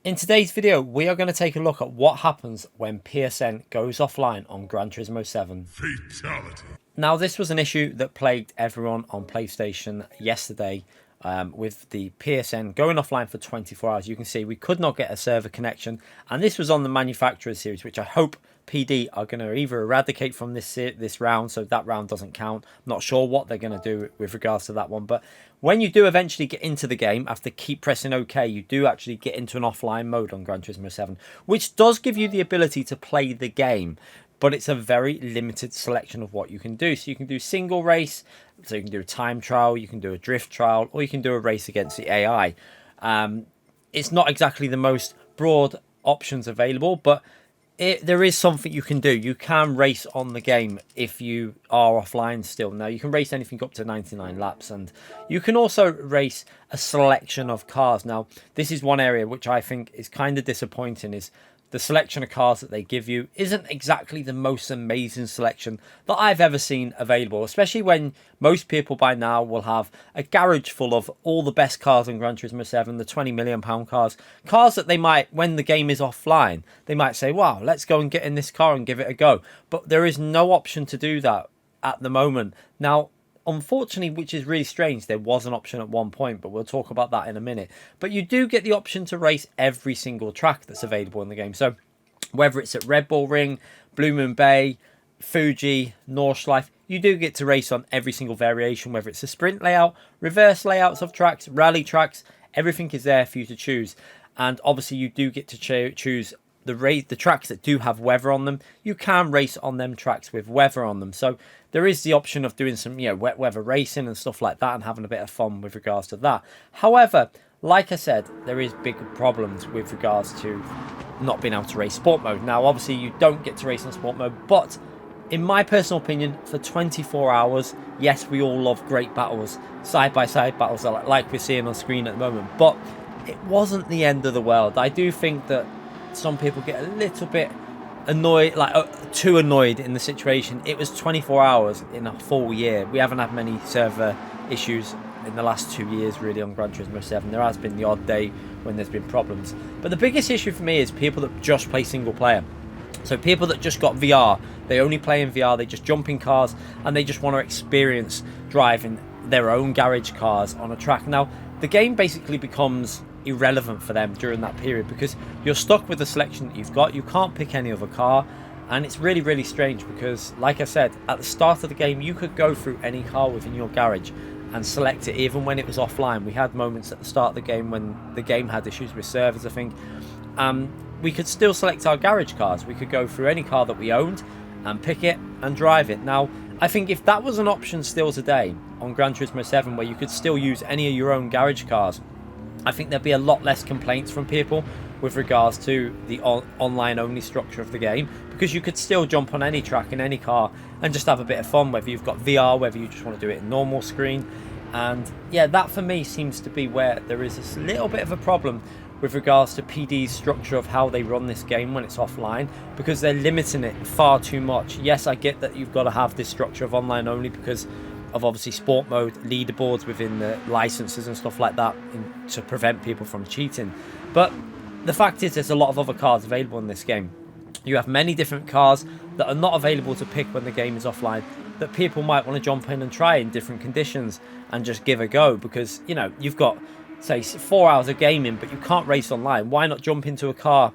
In today's video, we are going to take a look at what happens when PSN goes offline on Gran Turismo 7. Fatality. Now, this was an issue that plagued everyone on PlayStation yesterday with the PSN going offline for 24 hours. You can see we could not get a server connection, and this was on the manufacturer series, which I hope PD are going to either eradicate from this round, so that round doesn't count. I'm not sure what they're going to do with regards to that one, but when you do eventually get into the game, after keep pressing OK, you do actually get into an offline mode on Gran Turismo 7, which does give you the ability to play the game, but it's a very limited selection of what you can do. So you can do single race, so you can do a time trial, you can do a drift trial, or you can do a race against the AI. It's not exactly the most broad options available, but there is something you can do. You can race on the game if you are offline still. Now, you can race anything up to 99 laps, and you can also race a selection of cars. Now, this is one area which I think is kind of disappointing, is the selection of cars that they give you isn't exactly the most amazing selection that I've ever seen available, especially when most people by now will have a garage full of all the best cars in Gran Turismo 7, the £20 million cars that they might, when the game is offline, they might say, wow, let's go and get in this car and give it a go. But there is no option to do that at the moment. Now, unfortunately, which is really strange, there was an option at one point, but we'll talk about that in a minute. But you do get the option to race every single track that's available in the game. So whether it's at Red Bull Ring, Blue Moon Bay, Fuji, Nordschleife, you do get to race on every single variation, whether it's a sprint layout, reverse layouts of tracks, rally tracks, everything is there for you to choose. And obviously you do get to choose the tracks that do have weather on them. You can race on them tracks with weather on them. So there is the option of doing some, wet weather racing and stuff like that and having a bit of fun with regards to that. However, like I said, there is big problems with regards to not being able to race sport mode. Now, obviously, you don't get to race in sport mode, but in my personal opinion, for 24 hours, yes, we all love great battles, side-by-side battles like we're seeing on screen at the moment, but it wasn't the end of the world. I do think that some people get a little bit annoyed, too annoyed in the situation. It was 24 hours in a full year. We haven't had many server issues in the last 2 years really on Gran Turismo 7. There has been the odd day when there's been problems, but the biggest issue for me is people that just play single player. So people that just got VR, they only play in VR, they just jump in cars and they just want to experience driving their own garage cars on a track. Now, the game basically becomes irrelevant for them during that period because you're stuck with the selection that you've got. You can't pick any other car, and it's really, really strange because, like I said, at the start of the game, you could go through any car within your garage and select it even when it was offline. We had moments at the start of the game when the game had issues with servers, I think. We could still select our garage cars. We could go through any car that we owned and pick it and drive it. Now, I think if that was an option still today on Gran Turismo 7 where you could still use any of your own garage cars, I think there'd be a lot less complaints from people with regards to the online-only structure of the game, because you could still jump on any track in any car and just have a bit of fun, whether you've got VR, whether you just want to do it in normal screen. And yeah, that for me seems to be where there is a little bit of a problem with regards to PD's structure of how they run this game when it's offline, because they're limiting it far too much. Yes, I get that you've got to have this structure of online only because of obviously sport mode leaderboards within the licenses and stuff like that to prevent people from cheating, but the fact is there's a lot of other cars available in this game. You have many different cars that are not available to pick when the game is offline that people might want to jump in and try in different conditions and just give a go, because you've got say 4 hours of gaming but you can't race online. Why not jump into a car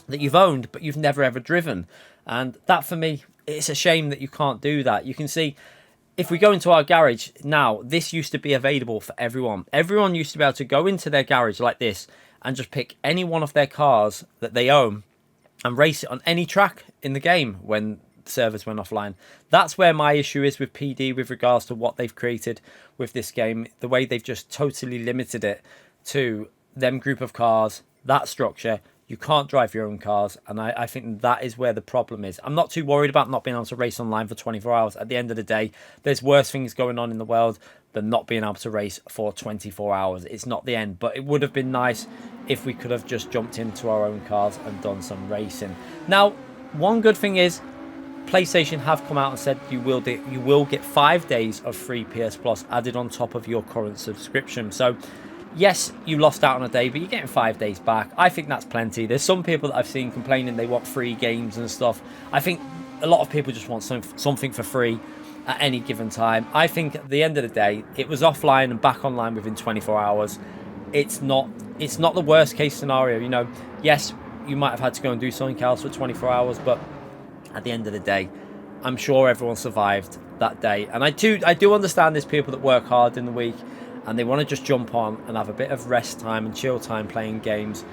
that you've owned but you've never ever driven? And that, for me, it's a shame that you can't do that. You can see, if we go into our garage now, this used to be available for everyone. Everyone used to be able to go into their garage like this and just pick any one of their cars that they own and race it on any track in the game when servers went offline. That's where my issue is with PD with regards to what they've created with this game. The way they've just totally limited it to them group of cars, that structure. You can't drive your own cars, and I think that is where the problem is. I'm not too worried about not being able to race online for 24 hours. At the end of the day, there's worse things going on in the world than not being able to race for 24 hours. It's not the end, but it would have been nice if we could have just jumped into our own cars and done some racing. Now, one good thing is PlayStation have come out and said you will get 5 days of free PS Plus added on top of your current subscription. So Yes, you lost out on a day, but you're getting 5 days back. I think that's plenty. There's some people that I've seen complaining they want free games and stuff. I think a lot of people just want something for free at any given time. I think at the end of the day, it was offline and back online within 24 hours. It's not the worst case scenario. You know, yes, you might have had to go and do something else for 24 hours, but at the end of the day, I'm sure everyone survived that day. And I do understand there's people that work hard in the week and they want to just jump on and have a bit of rest time and chill time playing games.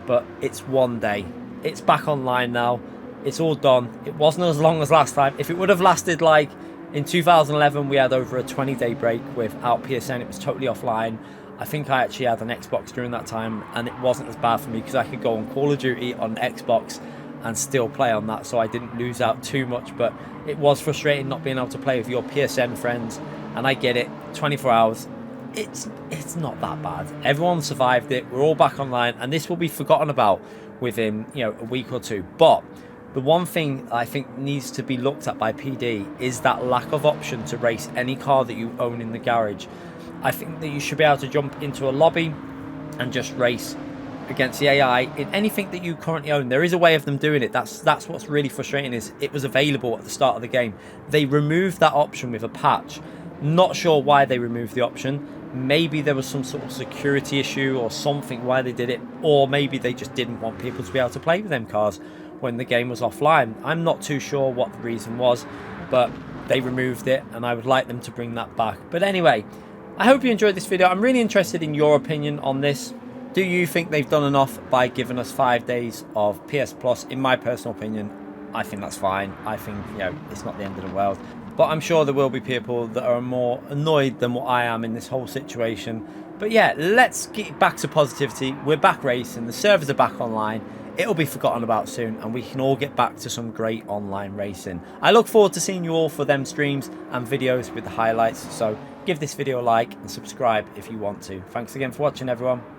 But it's one day. It's back online now. It's all done. It wasn't as long as last time. If it would have lasted like in 2011, we had over a 20-day break without PSN. It was totally offline. I think I actually had an Xbox during that time, and it wasn't as bad for me because I could go on Call of Duty on Xbox and still play on that, so I didn't lose out too much. But it was frustrating not being able to play with your PSN friends, and I get it. 24 hours, it's not that bad. Everyone survived it. We're all back online, and this will be forgotten about within, you know, a week or two. But the one thing I think needs to be looked at by PD is that lack of option to race any car that you own in the garage. I think that you should be able to jump into a lobby and just race against the AI in anything that you currently own. There is a way of them doing it. That's what's really frustrating, is it was available at the start of the game. They removed that option with a patch. Not sure why they removed the option. Maybe there was some sort of security issue or something why they did it, or maybe they just didn't want people to be able to play with them cars when the game was offline. I'm not too sure what the reason was, but they removed it, and I would like them to bring that back. But anyway, I hope you enjoyed this video. I'm really interested in your opinion on this. Do you think they've done enough by giving us 5 days of PS Plus? In my personal opinion, I think that's fine. I think, you know, it's not the end of the world. But I'm sure there will be people that are more annoyed than what I am in this whole situation. But yeah, let's get back to positivity. We're back racing. The servers are back online. It'll be forgotten about soon, and we can all get back to some great online racing. I look forward to seeing you all for them streams and videos with the highlights. So give this video a like and subscribe if you want to. Thanks again for watching, everyone.